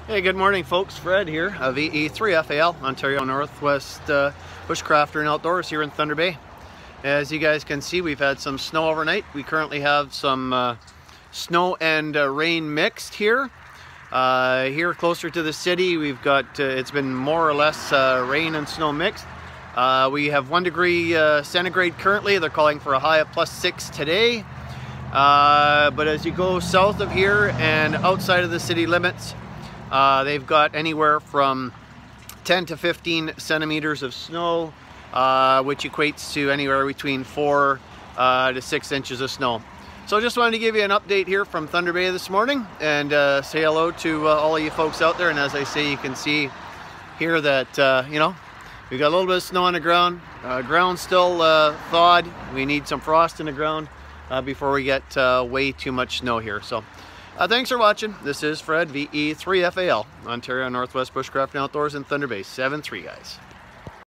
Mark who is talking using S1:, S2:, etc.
S1: Hey, good morning folks. Fred here of VE3FAL, Ontario Northwest Bushcrafter and Outdoors here in Thunder Bay. As you guys can see, we've had some snow overnight. We currently have some snow and rain mixed here. Here closer to the city, we've got, it's been more or less rain and snow mixed. We have 1 degree centigrade currently. They're calling for a high of +6 today. But as you go south of here and outside of the city limits, they've got anywhere from 10 to 15 centimeters of snow, which equates to anywhere between 4 to 6 inches of snow. So just wanted to give you an update here from Thunder Bay this morning and say hello to all of you folks out there. And as I say, you can see here that, you know, we've got a little bit of snow on the ground. Ground's still thawed. We need some frost in the ground before we get way too much snow here. So thanks for watching. This is Fred, VE3FAL, Ontario Northwest Bushcraft and Outdoors in Thunder Bay. 7-3, guys.